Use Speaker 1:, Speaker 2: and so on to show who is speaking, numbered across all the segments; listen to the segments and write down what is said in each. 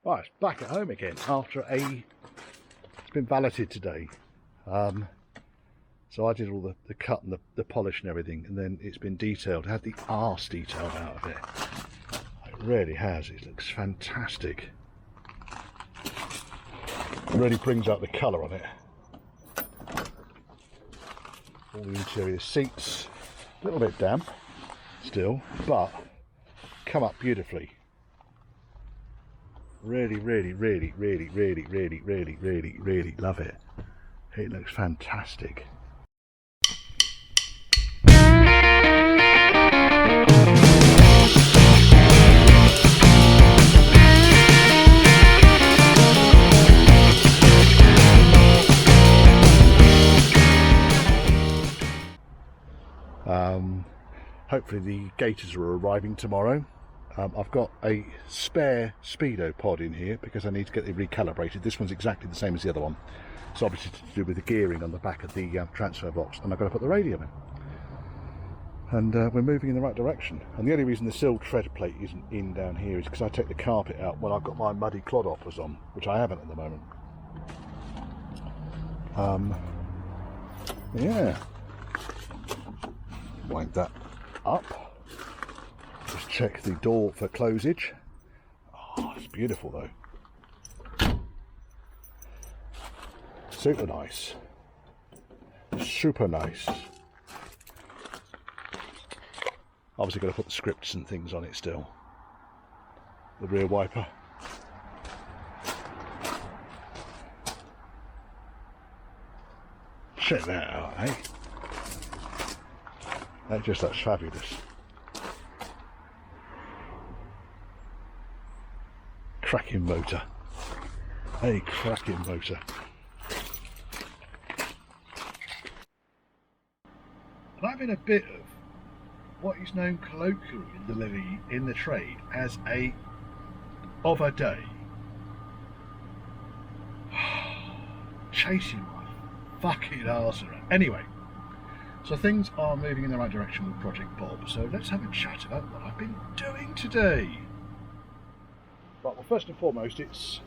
Speaker 1: Right, it's back at home again after it's been valeted today. So I did all the cut and the polish and everything, and then it's been detailed. It had the arse detailed out of it. It really has. It looks fantastic. It really brings out the colour on it. All the interior seats, a little bit damp still, but come up beautifully. Really love it. It looks fantastic. Hopefully the gators are arriving tomorrow. I've got a spare speedo pod in here because I need to get it recalibrated. This one's exactly the same as the other one. It's obviously to do with the gearing on the back of the transfer box, and I've got to put the radio in. And we're moving in the right direction. And the only reason the sill tread plate isn't in down here is because I take the carpet out when I've got my muddy clodhoppers on, which I haven't at the moment. Yeah. Wind that up. Just check the door for closage. Oh, it's beautiful though. Super nice. Super nice. Obviously got to put the scripts and things on it still. The rear wiper. Check that out, eh? That just looks fabulous. Cracking motor. A cracking motor. I'm having a bit of what is known colloquially in the trade as a day. Chasing my fucking arse around. Anyway, so things are moving in the right direction with Project Bob. So let's have a chat about what I've been doing today. Right, well, first and foremost, it's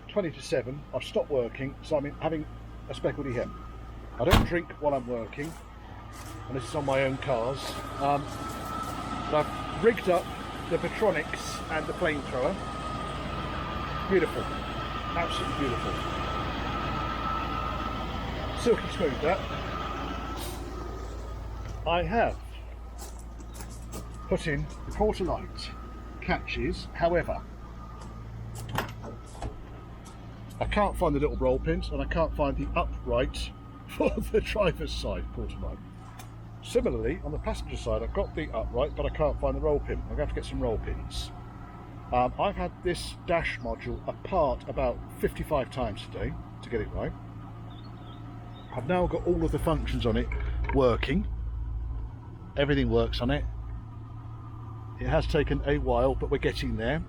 Speaker 1: 20 to 7. I've stopped working, so I'm having a speckledy hen. I don't drink while I'm working, and this is on my own cars. But I've rigged up the Patronics and the flamethrower. Beautiful, absolutely beautiful. Silky smooth that. I have put in the quarter light catches, however I can't find the little roll pins and I can't find the upright for the driver's side quarter light. Similarly, on the passenger side I've got the upright but I can't find the roll pin. I'm going to have to get some roll pins. I've had this dash module apart about 55 times today to get it right. I've now got all of the functions on it working. Everything works on it. It has taken a while, but we're getting there.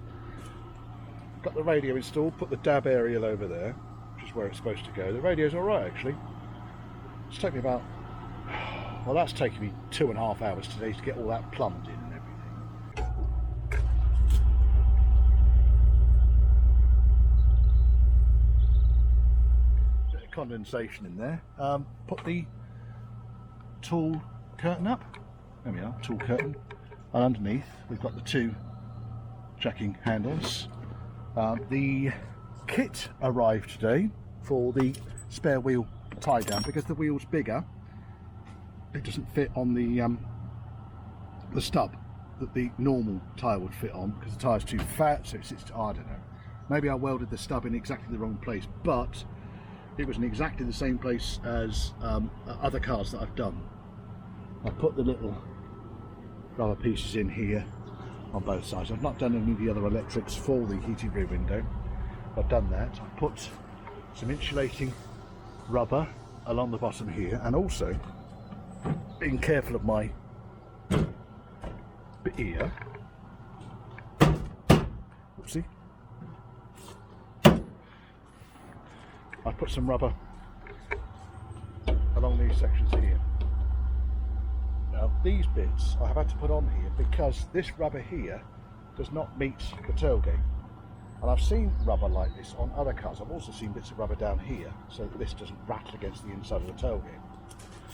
Speaker 1: Got the radio installed, put the DAB aerial over there, which is where it's supposed to go. The radio's alright actually. It's taken me about, well, that's taken me 2.5 hours today to get all that plumbed in and everything. Bit of condensation in there. Put the tall curtain up. There we are, tall curtain. And underneath we've got the two jacking handles. The kit arrived today for the spare wheel tie down because the wheel's bigger. It doesn't fit on the stub that the normal tyre would fit on because the tyre's too fat, so it sits to, I don't know. Maybe I welded the stub in exactly the wrong place, but it was in exactly the same place as other cars that I've done. I put the little rubber pieces in here on both sides. I've not done any of the other electrics for the heated rear window. I've done that. I put some insulating rubber along the bottom here, and also being careful of my ear. Oopsie. I put some rubber along these sections here. Now these bits I have had to put on here because this rubber here does not meet the tailgate. And I've seen rubber like this on other cars. I've also seen bits of rubber down here so that this doesn't rattle against the inside of the tailgate.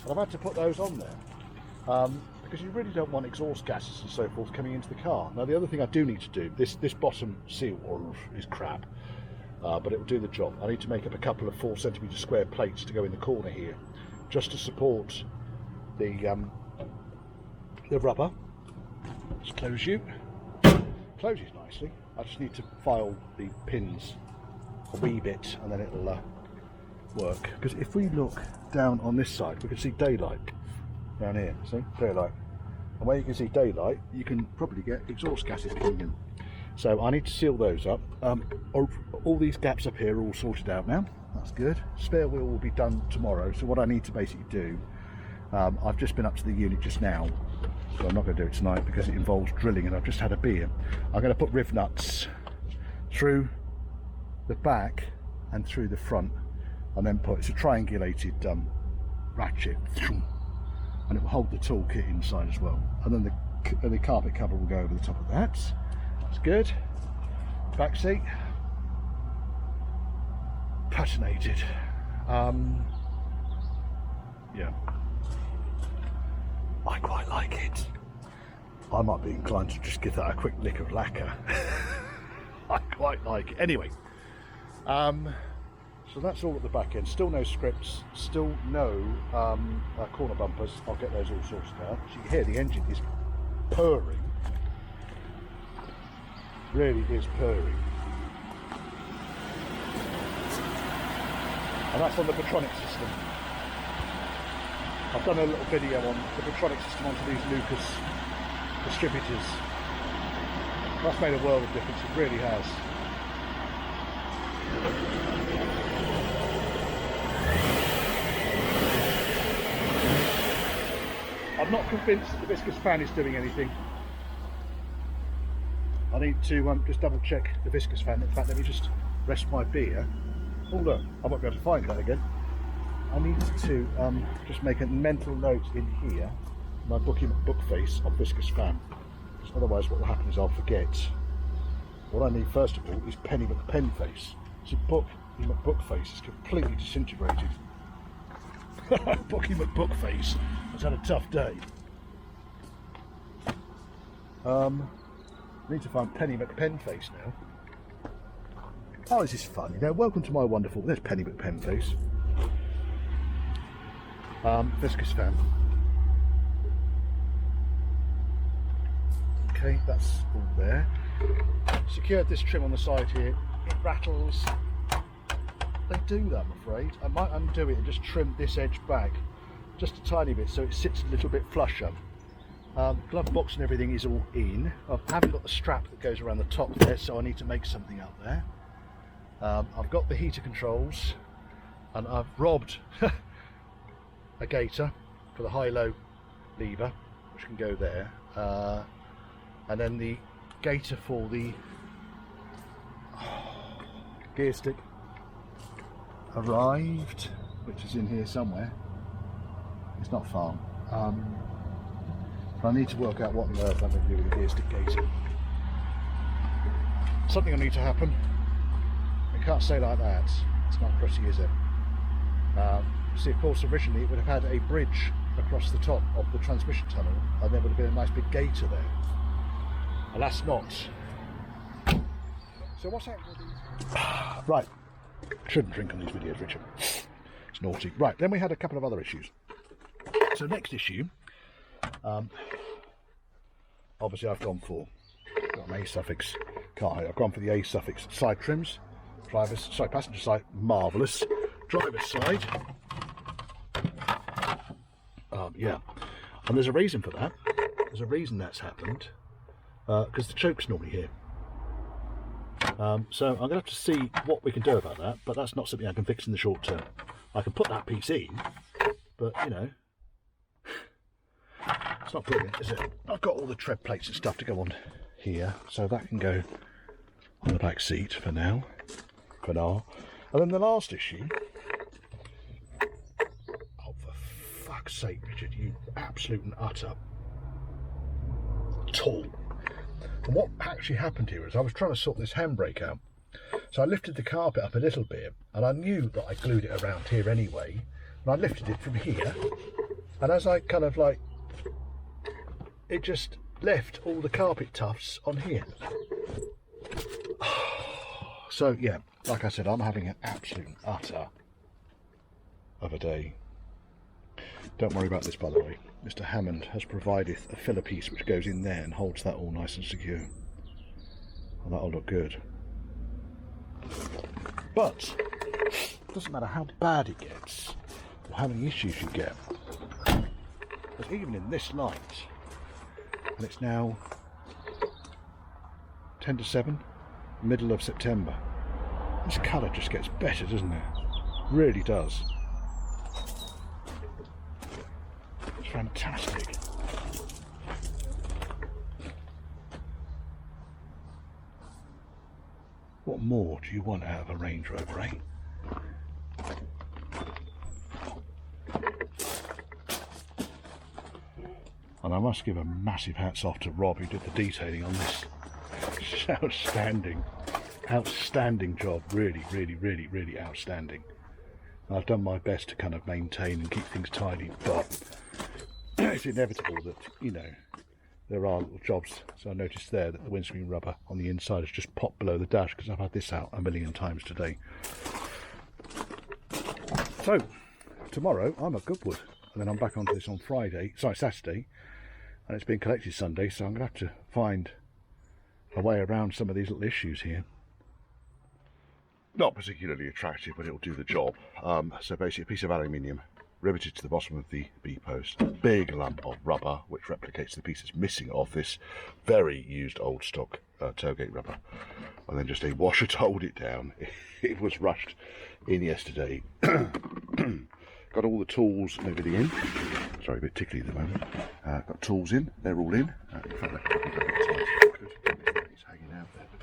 Speaker 1: And I've had to put those on there because you really don't want exhaust gases and so forth coming into the car. Now the other thing I do need to do, this bottom seal is crap, but it will do the job. I need to make up a couple of 4cm square plates to go in the corner here, just to support the rubber. Just closes nicely. I just need to file the pins a wee bit and then it'll work. Because if we look down on this side, we can see daylight down here. See, daylight. And where you can see daylight, you can probably get exhaust gases coming in. So I need to seal those up. All these gaps up here are all sorted out now. That's good. Spare wheel will be done tomorrow. So what I need to basically do, I've just been up to the unit just now. So I'm not going to do it tonight because it involves drilling and I've just had a beer. I'm going to put riv nuts through the back and through the front, and then it's a triangulated ratchet, and it will hold the toolkit inside as well. And then the carpet cover will go over the top of that. That's good. Back seat, patinated. Yeah. I quite like it. I might be inclined to just give that a quick lick of lacquer. I quite like it. Anyway, so that's all at the back end. Still no scripts, still no corner bumpers. I'll get those all sorted out. So you can hear the engine is purring. Really is purring. And that's on the Parental system. I've done a little video on the Parental system onto these Lucas distributors. That's made a world of difference, it really has. I'm not convinced that the viscous fan is doing anything. I need to just double check the viscous fan. In fact, let me just rest my beer. Oh look, I might be able to find that again. I need to just make a mental note in here, my book face on viscous fan, because otherwise what will happen is I'll forget. What I need first of all is Penny McPen face. So Book face is completely disintegrated. Bookie McBook face has had a tough day. I need to find Penny McPen face now. Oh, this is fun, you know. Welcome to my wonderful. There's Penny McPen face. Viscous fan. Okay, that's all there. Secured this trim on the side here. It rattles. They do that, I'm afraid. I might undo it and just trim this edge back just a tiny bit so it sits a little bit flusher. Glove box and everything is all in. I haven't got the strap that goes around the top there, so I need to make something up there. I've got the heater controls, and I've robbed a gaiter for the high-low lever, which can go there, and then the gaiter for the gear stick arrived, which is in here somewhere. It's not far. But I need to work out what on earth I'm going to do with the gear stick gaiter. Something will need to happen. I can't say like that. It's not pretty, is it? See, of course, originally it would have had a bridge across the top of the transmission tunnel, and there would have been a nice big gaiter there. Alas, not. So what's happening with these? Right. Shouldn't drink on these videos, Richard. It's naughty. Right, then we had a couple of other issues. So next issue, obviously I've gone for an a-suffix car here. I've gone for the a-suffix side trims. Passenger side, marvellous. Driver's side, yeah. And there's a reason for that. There's a reason that's happened, because the choke's normally here. So I'm going to have to see what we can do about that, but that's not something I can fix in the short term. I can put that piece in, but you know, it's not brilliant, is it? I've got all the tread plates and stuff to go on here, so that can go on the back seat for now. And then the last issue, oh for fuck's sake, Richard, you absolute and utter tool. And what actually happened here is I was trying to sort this handbrake out, So I lifted the carpet up a little bit, and I knew that I glued it around here anyway, and I lifted it from here, and as I kind of like, it just left all the carpet tufts on here. So yeah, like I said, I'm having an absolute utter of a day. Don't worry about this, by the way. Mr. Hammond has provided a filler piece which goes in there and holds that all nice and secure. And that'll look good. But it doesn't matter how bad it gets or how many issues you get. Because even in this light, and it's now 10 to 7, middle of September, this colour just gets better, doesn't it? Really does. It's fantastic. What more do you want out of a Range Rover, eh? And I must give a massive hats off to Rob, who did the detailing on this. It's outstanding job, really outstanding. And I've done my best to kind of maintain and keep things tidy, but it's inevitable that, you know, there are little jobs. So I noticed there that the windscreen rubber on the inside has just popped below the dash, because I've had this out a million times today. So tomorrow I'm at Goodwood, and then I'm back onto this on Saturday, and it's been collected Sunday, so I'm going to have to find a way around some of these little issues here. Not particularly attractive, but it'll do the job. So basically a piece of aluminium riveted to the bottom of the B-post, a big lump of rubber which replicates the piece that's missing off this very used old stock tailgate rubber, and then just a washer to hold it down. It was rushed in yesterday. Got all the tools and everything in. Sorry, a bit tickly at the moment. Got tools in, they're all in. In fact, it's hanging out there, look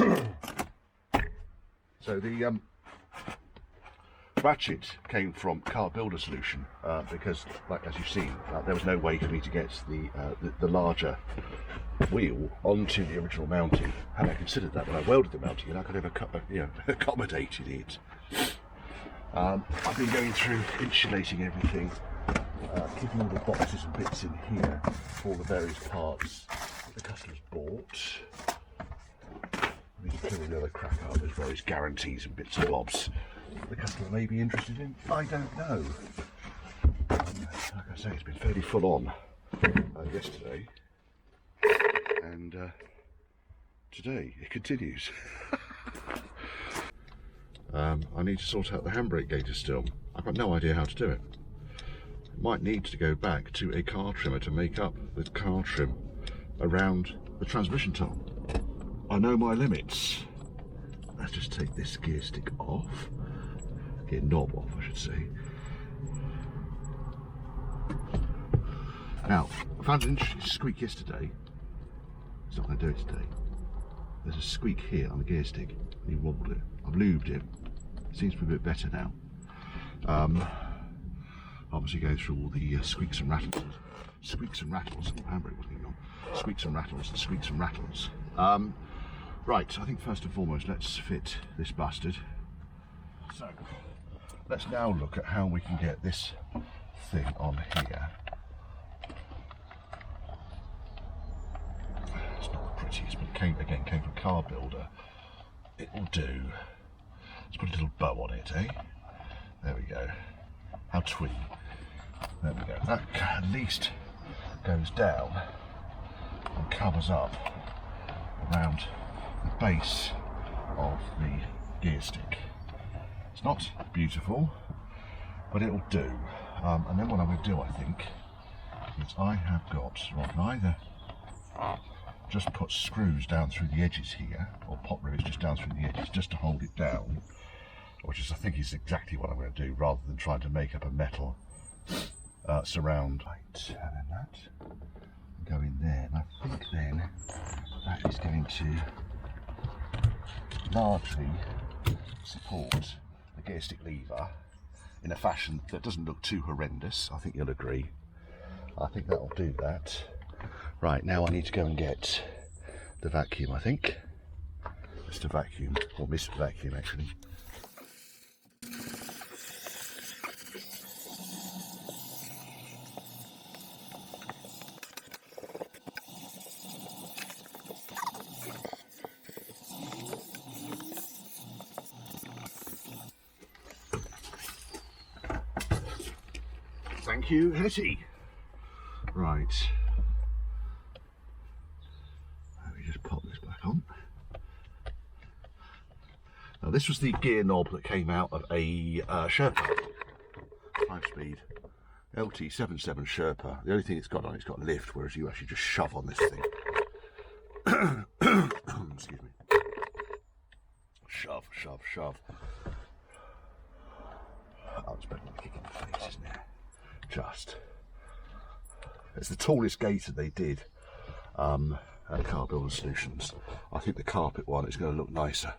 Speaker 1: at that. So the ratchet came from Car Builder Solution, because, like as you've seen, there was no way for me to get the larger wheel onto the original mounting. Had I considered that when I welded the mounting, I could have accommodated it. I've been going through insulating everything, keeping all the boxes and bits in here for all the various parts that the customers bought. I need to clear all the other crap out. There's various guarantees and bits and bobs the customer may be interested in. I don't know. Like I say, it's been fairly full on yesterday, and today it continues. I need to sort out the handbrake gaiter still. I've got no idea how to do it. Might need to go back to a car trimmer to make up the car trim around the transmission tunnel. I know my limits. Let's just take this gear stick off. Gear knob off, I should say. Now, I found an interesting squeak yesterday. It's not going to do it today. There's a squeak here on the gear stick, and he wobbled it. I've lubed it. Seems to be a bit better now. Obviously going through all the squeaks and rattles. Squeaks and rattles. Oh, handbrake wasn't even on. Squeaks and rattles and squeaks and rattles. Right, I think first and foremost, let's fit this bastard. So, let's now look at how we can get this thing on here. It's not the prettiest, but it came from Car Builder. It will do. Let's put a little bow on it, eh? There we go. How twee. There we go. That at least goes down and covers up around the base of the gear stick. It's not beautiful, but it'll do. And then what I'm going to do, I think, is I have got, well, I can either just put screws down through the edges here, or pop rivets just down through the edges just to hold it down, which is, I think, is exactly what I'm going to do, rather than trying to make up a metal surround. Right, and then that go in there, and I think then that is going to largely support the gear stick lever in a fashion that doesn't look too horrendous. I think you'll agree. I think that'll do that. Right, now I need to go and get the vacuum, I think. Mr. Vacuum, or Miss Vacuum actually. Thank you, Hetty. Right. Let me just pop this back on. Now this was the gear knob that came out of a Sherpa 5-speed LT77 Sherpa. The only thing it's got on it's got lift, whereas you actually just shove on this thing. Excuse me. Shove, shove, shove. Oh, it's better than kicking the face, isn't it? Just. It's the tallest gator they did at Car Builder Solutions. I think the carpet one is going to look nicer.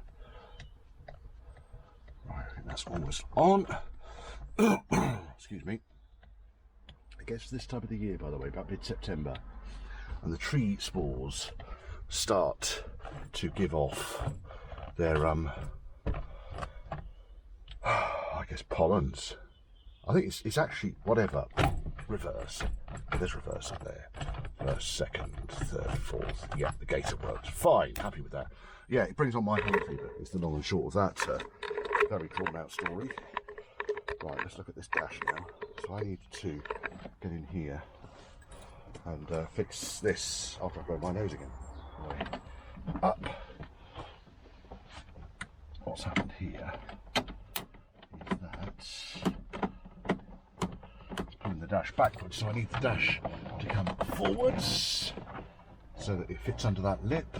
Speaker 1: Right, I think that's almost on. Excuse me. It gets this time of the year, by the way, about mid-September, and the tree spores start to give off their I guess pollens. I think it's actually whatever. Reverse. There's reverse up there. First, second, third, fourth. Yeah, the gator works. Fine, happy with that. Yeah, it brings on my hay fever. It's the long and short of that very drawn out story. Right, let's look at this dash now. So I need to get in here and fix this after I blow my nose again. Right. Up. What's happened here is that it's pulling the dash backwards, so I need the dash to come forwards so that it fits under that lip.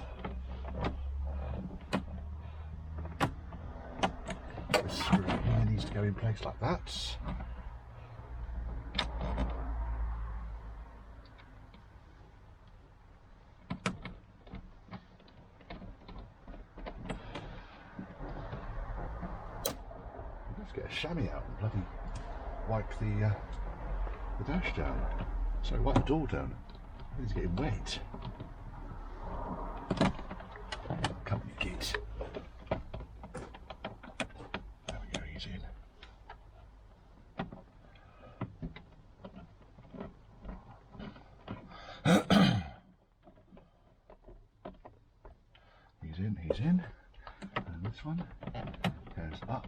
Speaker 1: This screw here needs to go in place like that. Get a chamois out and bloody wipe the dash down. Sorry, wipe the door down. It's getting wet. Company kit. There we go, he's in. He's in. And this one goes up.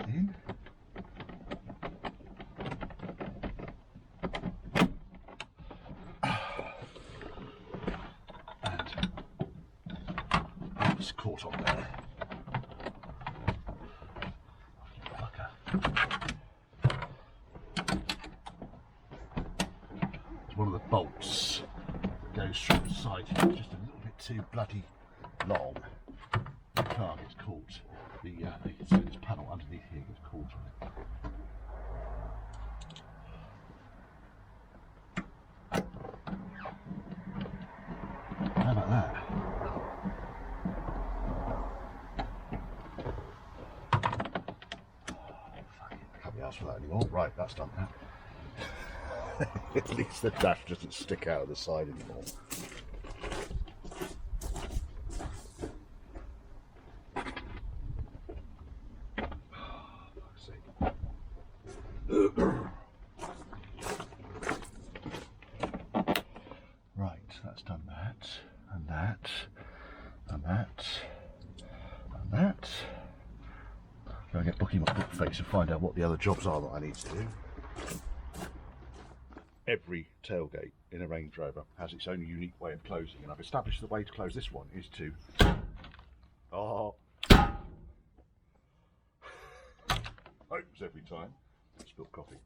Speaker 1: In. And it's caught on there. It's one of the bolts that goes through the side. It's just a little bit too bloody long. The car gets caught. So this panel underneath here gets caught on it. How about that? I can't be asked for that anymore. Right, that's done now. At least the dash doesn't stick out of the side anymore. Right, that's done that, and that, and that, and that. Go and get booking my book face and find out what the other jobs are that I need to do. Every tailgate in a Range Rover has its own unique way of closing, and I've established the way to close this one is to opens every time. Spilled coffee.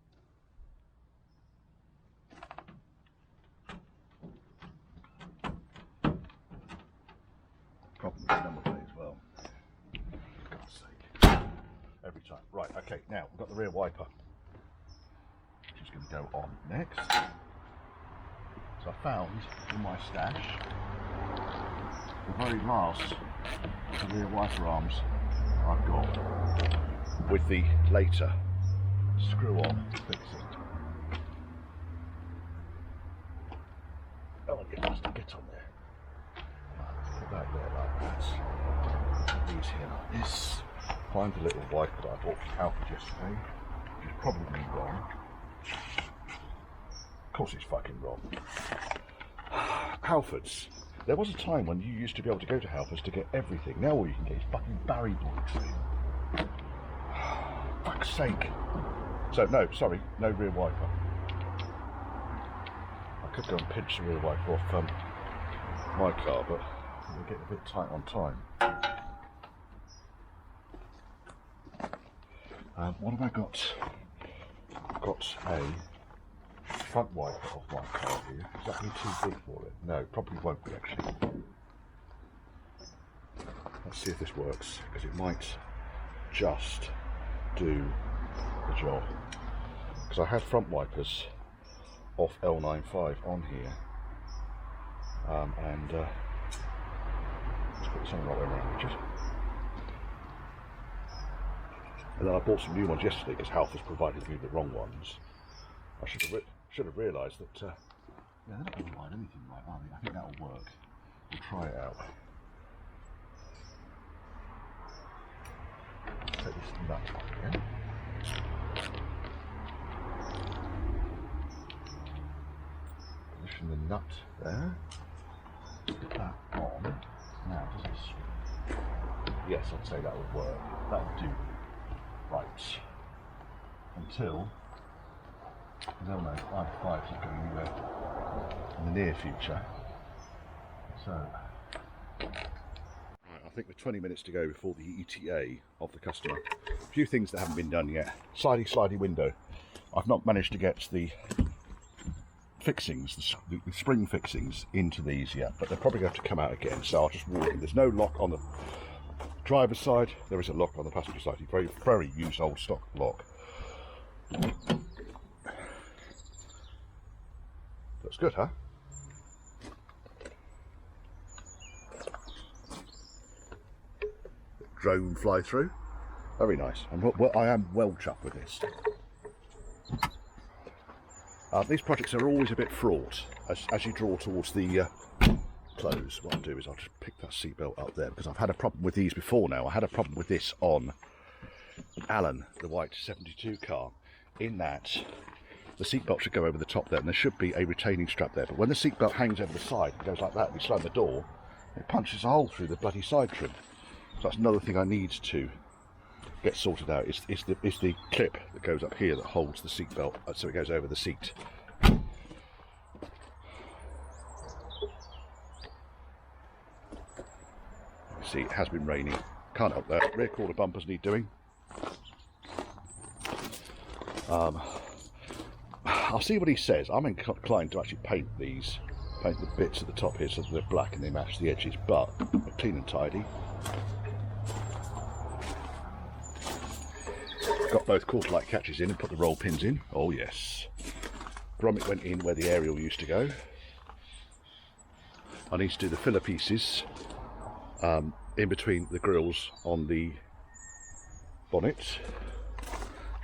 Speaker 1: Problem with the number plate as well. For God's sake. Every time. Right, okay, now we've got the rear wiper, which is going to go on next. So I found in my stash the very last rear wiper arms I've got with the later screw on fixing. Oh, you bastard, get on. that there like that. These here like this. Find the little wiper that I bought from Alfred yesterday, which is probably wrong. Of course it's fucking wrong. Halfords. There was a time when you used to be able to go to Halfords to get everything. Now all you can get is fucking Barry boards. Fuck's sake. So no, sorry, no rear wiper. I could go and pinch the rear wiper off my car, but we're getting a bit tight on time. What have I got? I've got a front wiper off my car here. Is that going to be too big for it? No, probably won't be actually. Let's see if this works, because it might just do the job. Because I had front wipers off L95 on here, and let's put this on the right way around, Richard. And then I bought some new ones yesterday because Halfords provided me the wrong ones. I should have realised that. Yeah, they're not going to provide anything right, are they? I think that'll work. We'll try it out. Take this nut off again. Position the nut there. Put that on. Now, does it swing? Yes, I'd say that would work. That would do. Right. Until. No, no, I5 is not going anywhere in the near future. So. Right, I think we're 20 minutes to go before the ETA of the customer. A few things that haven't been done yet. Slidey window. I've not managed to get the fixings, the spring fixings into these yet, but they're probably going to have to come out again, so I'll just walk in. There's no lock on the driver's side, there is a lock on the passenger side. It's very, very used old stock lock. Looks good, huh? Drone fly through. Very nice. I am well chuffed with this. These projects are always a bit fraught as you draw towards the close. What I'll do is I'll just pick that seatbelt up there, because I've had a problem with these before now. I had a problem with this on Alan, the white 72 car, in that the seatbelt should go over the top there, and there should be a retaining strap there. But when the seatbelt hangs over the side and goes like that, and you slam the door, it punches a hole through the bloody side trim. So that's another thing I need to get sorted out. It's the clip that goes up here that holds the seatbelt, so it goes over the seat. See, it has been raining. Can't help that. Rear quarter bumpers need doing. I'll see what he says. I'm inclined to actually paint the bits at the top here so that they're black and they match the edges, but they're clean and tidy. Got both quarter-light catches in and put the roll pins in. Oh yes. Grommet went in where the aerial used to go. I need to do the filler pieces in between the grills on the bonnet.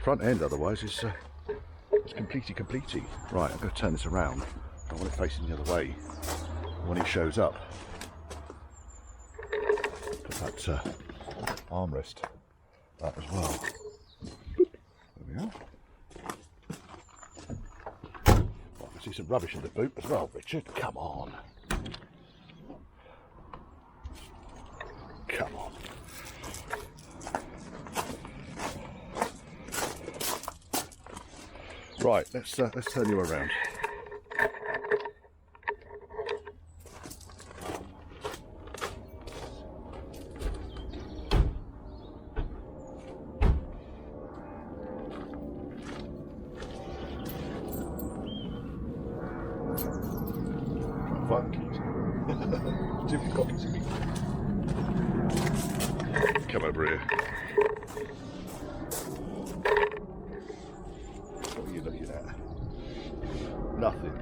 Speaker 1: Front end otherwise is completey. Right, I'm going to turn this around. I want it facing the other way when it shows up. Put that armrest up as well. There we are. I can see some rubbish in the boot as well, Richard. Come on. Come on. Right, let's turn you around. Come over here. What are you looking at? Nothing.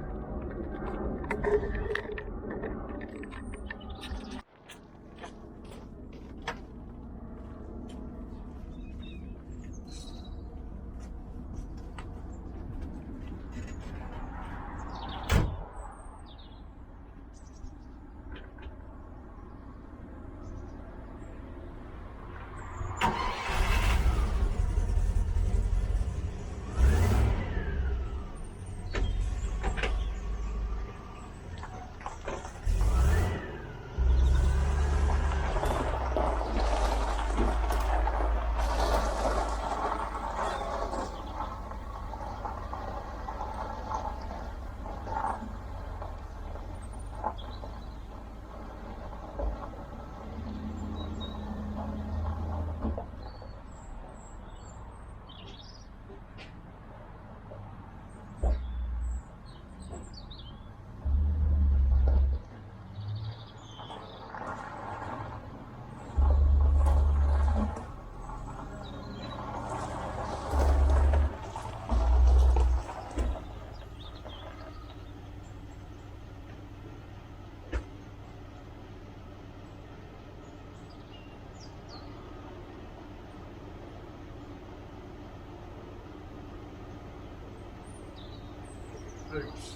Speaker 1: boots.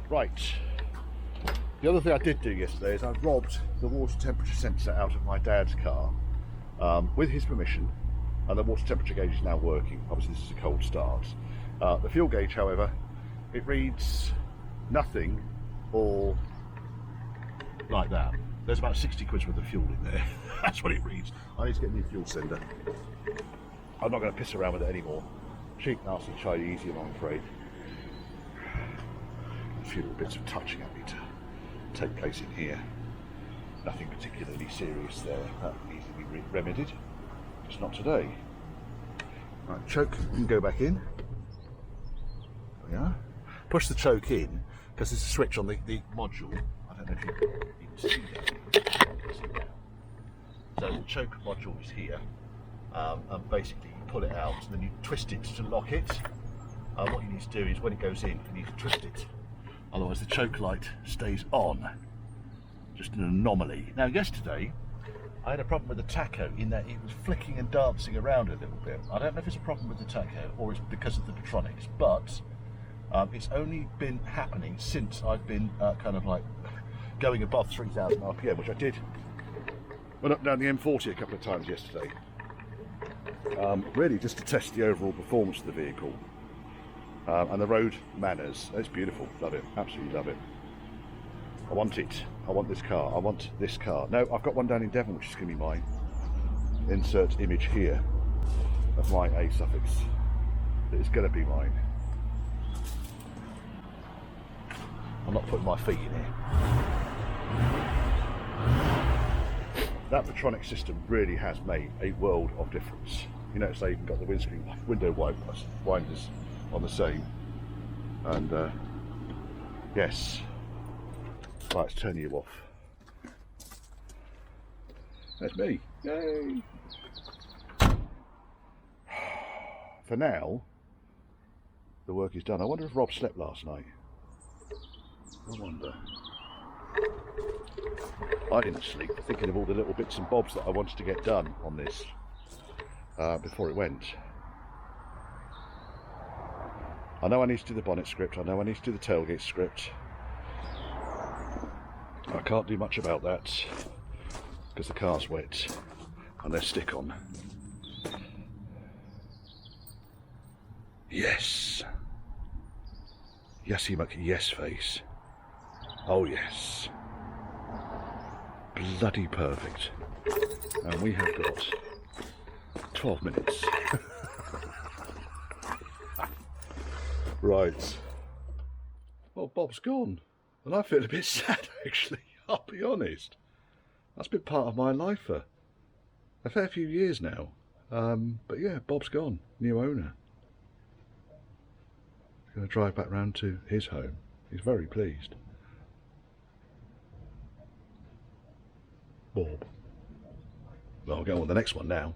Speaker 1: Right, the other thing I did do yesterday is I robbed the water temperature sensor out of my dad's car with his permission, and the water temperature gauge is now working. Obviously this is a cold start. The fuel gauge, however, it reads nothing or like that. There's about 60 quid's worth of fuel in there. That's what it reads. I need to get a new fuel sender. I'm not going to piss around with it anymore. Cheap, nasty Chinese, I'm afraid. A few little bits of touching up need to take place in here. Nothing particularly serious there. That needs to be remedied. Just not today. Right, choke can go back in. There we are. Push the choke in because there's a switch on the module. I don't know if you can see that. So the choke module is here, and basically you pull it out and then you twist it to lock it. What you need to do is when it goes in, you need to twist it. Otherwise the choke light stays on. Just an anomaly. Now yesterday I had a problem with the tacho in that it was flicking and dancing around a little bit. I don't know if it's a problem with the tacho or it's because of the Patronics, but it's only been happening since I've been kind of like going above 3,000 RPM, which I did. Went up down the M40 a couple of times yesterday. Really just to test the overall performance of the vehicle. And the road manners. It's beautiful, love it, absolutely love it. I want it, I want this car, I want this car. No, I've got one down in Devon which is going to be mine. Insert image here of my a-suffix. That is going to be mine. I'm not putting my feet in here. That Patronic system really has made a world of difference. You notice they even got the window winders on the same, and yes, lights turn you off. That's me, yay! For now, the work is done. I wonder if Rob slept last night. I wonder. I didn't sleep, thinking of all the little bits and bobs that I wanted to get done on this before it went. I know I need to do the bonnet script, I know I need to do the tailgate script. I can't do much about that because the car's wet and they're stick on. Yes. Yesy yes face. Oh yes. Bloody perfect. And we have got 12 minutes. Right. Well, Bob's gone. And I feel a bit sad, actually. I'll be honest. That's been part of my life for a fair few years now. But yeah, Bob's gone. New owner. He's going to drive back round to his home. He's very pleased. Bob. Well, I'll go on with the next one now.